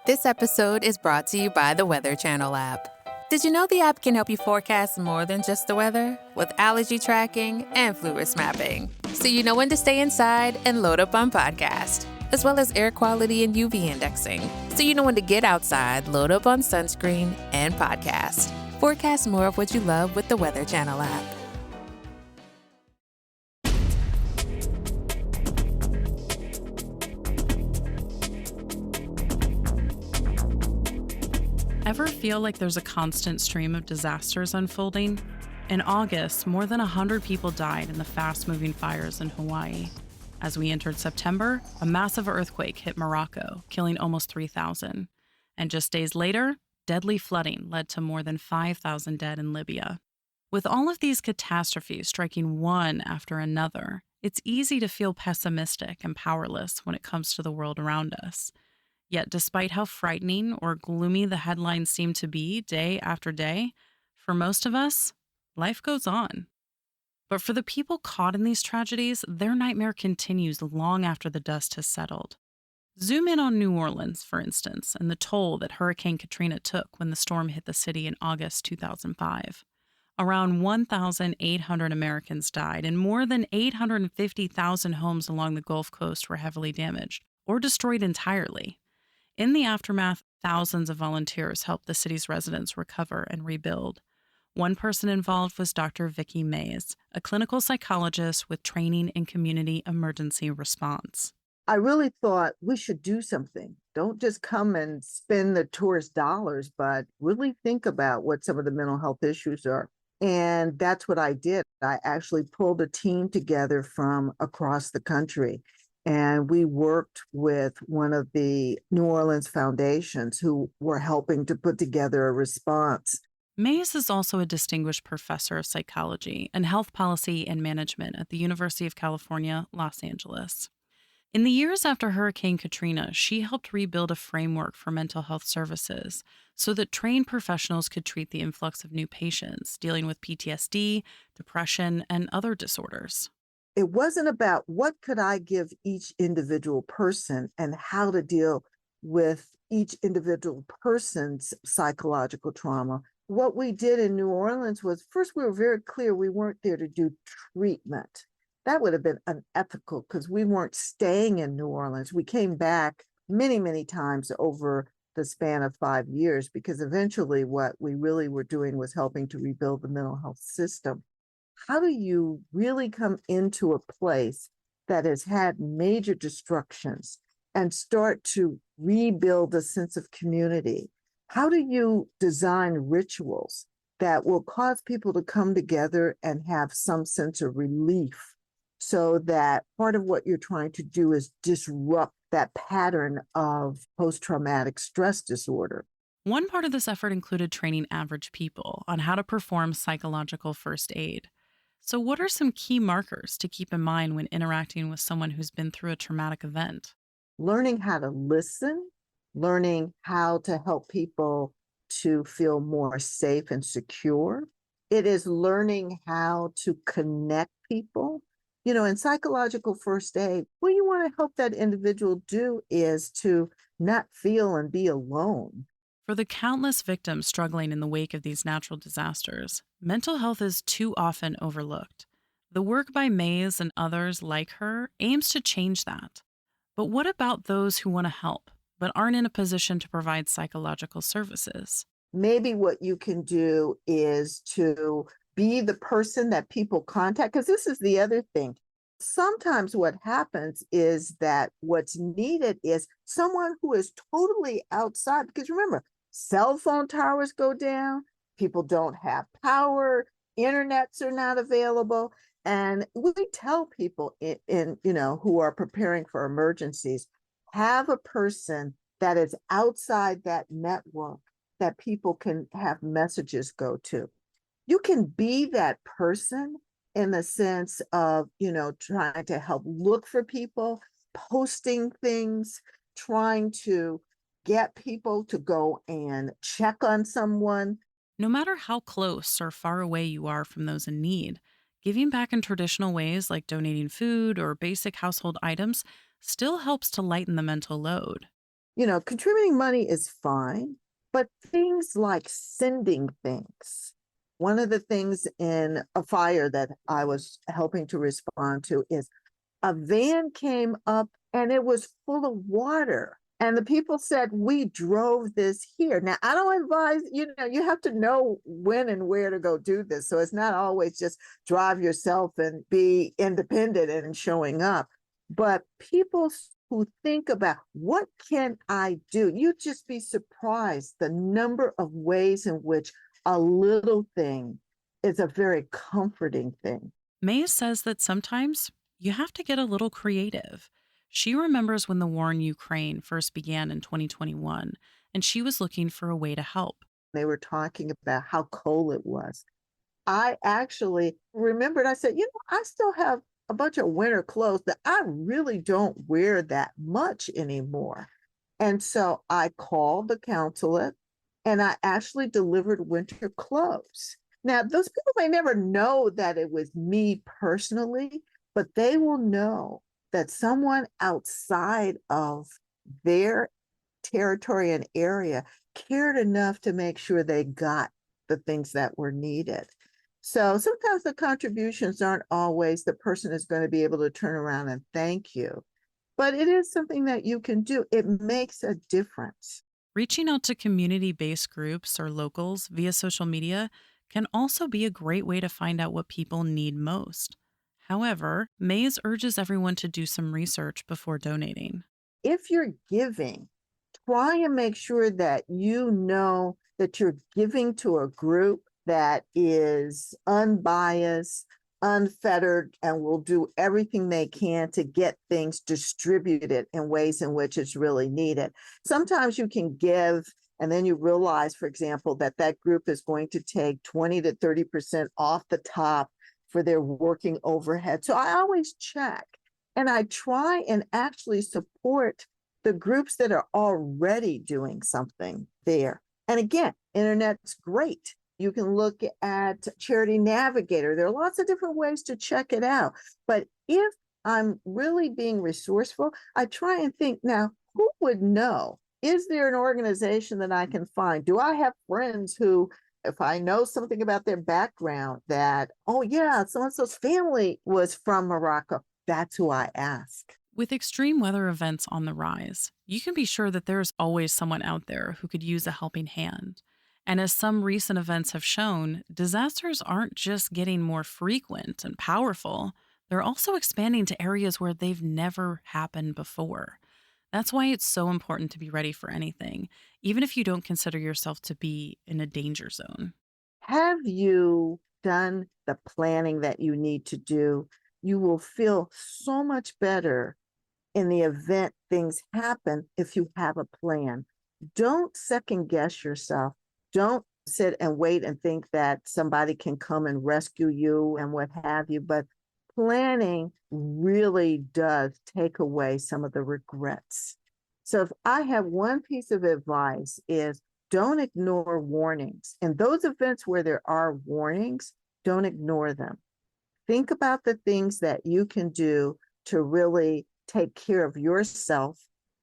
This episode is brought to you by the Weather Channel app. Did you know the app can help you forecast more than just the weather? With allergy tracking and flu risk mapping. So you know when to stay inside and load up on podcast. As well as air quality and UV indexing. So you know when to get outside, load up on sunscreen and podcast. Forecast more of what you love with the Weather Channel app. Ever feel like there's a constant stream of disasters unfolding? In August, more than 100 people died in the fast-moving fires in Hawaii. As we entered September, a massive earthquake hit Morocco, killing almost 3,000. And just days later, deadly flooding led to more than 5,000 dead in Libya. With all of these catastrophes striking one after another, it's easy to feel pessimistic and powerless when it comes to the world around us. Yet, despite how frightening or gloomy the headlines seem to be day after day, for most of us, life goes on. But for the people caught in these tragedies, their nightmare continues long after the dust has settled. Zoom in on New Orleans, for instance, and the toll that Hurricane Katrina took when the storm hit the city in August 2005. Around 1,800 Americans died, and more than 850,000 homes along the Gulf Coast were heavily damaged or destroyed entirely. In the aftermath, thousands of volunteers helped the city's residents recover and rebuild. One person involved was Dr. Vicki Mays, a clinical psychologist with training in community emergency response. I really thought we should do something. Don't just come and spend the tourist dollars, but really think about what some of the mental health issues are. And that's what I did. I actually pulled a team together from across the country. And we worked with one of the New Orleans foundations who were helping to put together a response. Mays is also a distinguished professor of psychology and health policy and management at the University of California, Los Angeles. In the years after Hurricane Katrina, she helped rebuild a framework for mental health services so that trained professionals could treat the influx of new patients dealing with PTSD, depression, and other disorders. It wasn't about what could I give each individual person and how to deal with each individual person's psychological trauma. What we did in New Orleans was first, we were very clear we weren't there to do treatment. That would have been unethical because we weren't staying in New Orleans. We came back many, many times over the span of 5 years because eventually what we really were doing was helping to rebuild the mental health system. How do you really come into a place that has had major destructions and start to rebuild a sense of community? How do you design rituals that will cause people to come together and have some sense of relief so that part of what you're trying to do is disrupt that pattern of post-traumatic stress disorder? One part of this effort included training average people on how to perform psychological first aid. So, what are some key markers to keep in mind when interacting with someone who's been through a traumatic event? Learning how to listen, learning how to help people to feel more safe and secure. It is learning how to connect people. You know, in psychological first aid, what you want to help that individual do is to not feel and be alone. For the countless victims struggling in the wake of these natural disasters, mental health is too often overlooked. The work by Mays and others like her aims to change that. But what about those who want to help, but aren't in a position to provide psychological services? Maybe what you can do is to be the person that people contact, because this is the other thing. Sometimes what happens is that what's needed is someone who is totally outside, because remember, cell phone towers go down, people don't have power, internets are not available. And we tell people who are preparing for emergencies, have a person that is outside that network that people can have messages go to. You can be that person in the sense of, trying to help look for people, posting things, trying to get people to go and check on someone. No matter how close or far away you are from those in need, giving back in traditional ways like donating food or basic household items still helps to lighten the mental load. Contributing money is fine, but things like sending things. One of the things in a fire that I was helping to respond to is a van came up and it was full of water. And the people said, we drove this here. Now, I don't advise, you have to know when and where to go do this. So it's not always just drive yourself and be independent and showing up. But people who think about what can I do, you'd just be surprised the number of ways in which a little thing is a very comforting thing. May says that sometimes you have to get a little creative. She remembers when the war in Ukraine first began in 2021, and she was looking for a way to help. They were talking about how cold it was. I actually remembered, I said, I still have a bunch of winter clothes that I really don't wear that much anymore. And so I called the consulate and I actually delivered winter clothes. Now, those people may never know that it was me personally, but they will know that someone outside of their territory and area cared enough to make sure they got the things that were needed. So sometimes the contributions aren't always the person is going to be able to turn around and thank you, but it is something that you can do. It makes a difference. Reaching out to community based groups or locals via social media can also be a great way to find out what people need most. However, Mays urges everyone to do some research before donating. If you're giving, try and make sure that you know that you're giving to a group that is unbiased, unfettered, and will do everything they can to get things distributed in ways in which it's really needed. Sometimes you can give, and then you realize, for example, that that group is going to take 20 to 30% off the top for their working overhead. So I always check, and I try and actually support the groups that are already doing something there. And again, internet's great. You can look at Charity Navigator. There are lots of different ways to check it out. But if I'm really being resourceful, I try and think now, who would know? Is there an organization that I can find? Do I have friends who, if I know something about their background, that, oh yeah, so-and-so's family was from Morocco, that's who I ask. With extreme weather events on the rise, you can be sure that there's always someone out there who could use a helping hand. And as some recent events have shown, disasters aren't just getting more frequent and powerful, they're also expanding to areas where they've never happened before. That's why it's so important to be ready for anything, even if you don't consider yourself to be in a danger zone. Have you done the planning that you need to do? You will feel so much better in the event things happen if you have a plan. Don't second guess yourself. Don't sit and wait and think that somebody can come and rescue you and what have you. But planning really does take away some of the regrets. So if I have one piece of advice is don't ignore warnings. In those events where there are warnings, don't ignore them. Think about the things that you can do to really take care of yourself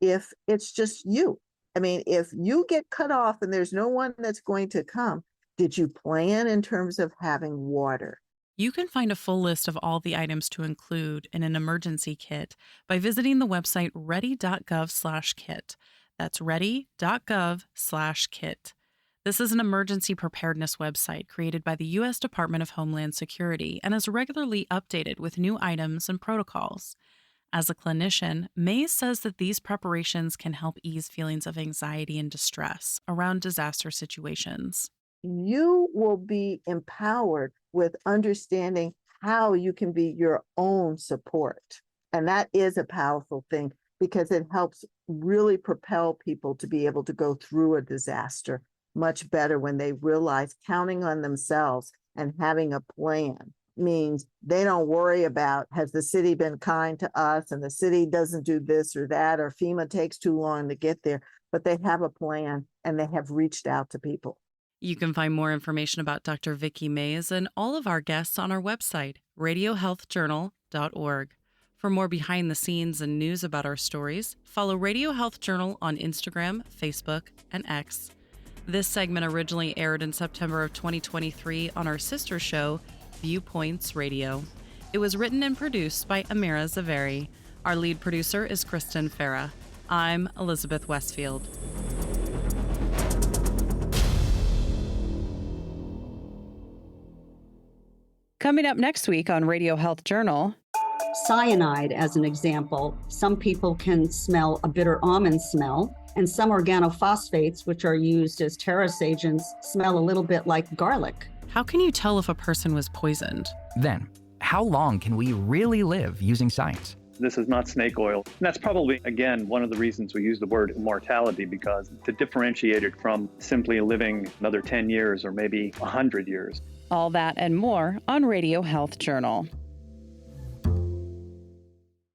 if it's just you. I mean, if you get cut off and there's no one that's going to come, did you plan in terms of having water? You can find a full list of all the items to include in an emergency kit by visiting the website ready.gov/kit. That's ready.gov/kit. This is an emergency preparedness website created by the U.S. Department of Homeland Security and is regularly updated with new items and protocols. As a clinician, Mays says that these preparations can help ease feelings of anxiety and distress around disaster situations. You will be empowered with understanding how you can be your own support. And that is a powerful thing because it helps really propel people to be able to go through a disaster much better when they realize counting on themselves and having a plan means they don't worry about, has the city been kind to us and the city doesn't do this or that, or FEMA takes too long to get there, but they have a plan and they have reached out to people. You can find more information about Dr. Vicki Mays and all of our guests on our website, radiohealthjournal.org. For more behind the scenes and news about our stories, follow Radio Health Journal on Instagram, Facebook, and X. This segment originally aired in September of 2023 on our sister show, Viewpoints Radio. It was written and produced by Amira Zaveri. Our lead producer is Kristen Farah. I'm Elizabeth Westfield. Coming up next week on Radio Health Journal. Cyanide, as an example, some people can smell a bitter almond smell, and some organophosphates, which are used as terrace agents, smell a little bit like garlic. How can you tell if a person was poisoned? Then, how long can we really live using science? This is not snake oil. And that's probably, again, one of the reasons we use the word immortality, because to differentiate it from simply living another 10 years or maybe 100 years. All that and more on Radio Health Journal.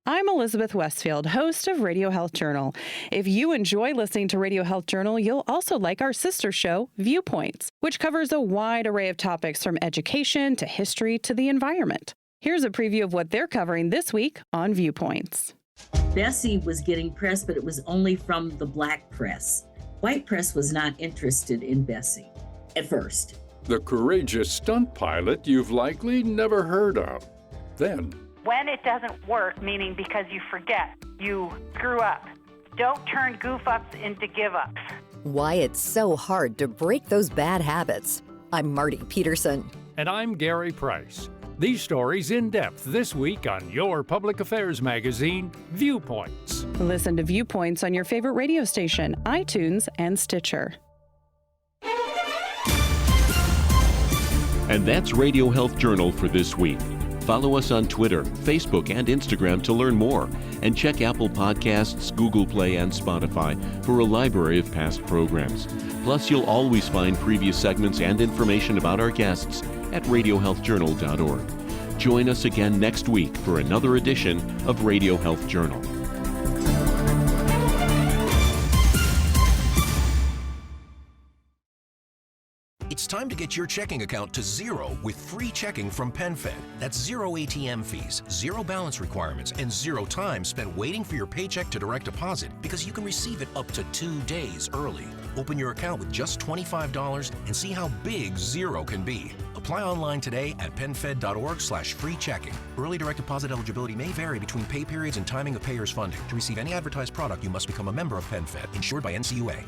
I'm Elizabeth Westfield, host of Radio Health Journal. If you enjoy listening to Radio Health Journal, you'll also like our sister show, Viewpoints, which covers a wide array of topics from education to history to the environment. Here's a preview of what they're covering this week on Viewpoints. Bessie was getting press, but it was only from the black press. White press was not interested in Bessie at first. The courageous stunt pilot you've likely never heard of. Then, when it doesn't work, meaning because you forget, you screw up. Don't turn goof-ups into give-ups. Why it's so hard to break those bad habits. I'm Marty Peterson. And I'm Gary Price. These stories in depth this week on your public affairs magazine, Viewpoints. Listen to Viewpoints on your favorite radio station, iTunes, and Stitcher. And that's Radio Health Journal for this week. Follow us on Twitter, Facebook, and Instagram to learn more. And check Apple Podcasts, Google Play, and Spotify for a library of past programs. Plus, you'll always find previous segments and information about our guests at radiohealthjournal.org. Join us again next week for another edition of Radio Health Journal. It's time to get your checking account to zero with free checking from PenFed. That's zero ATM fees, zero balance requirements, and zero time spent waiting for your paycheck to direct deposit, because you can receive it up to 2 days early. Open your account with just $25 and see how big zero can be. Apply online today at penfed.org/free checking. Early direct deposit eligibility may vary between pay periods and timing of payer's funding. To receive any advertised product, you must become a member of PenFed, insured by NCUA.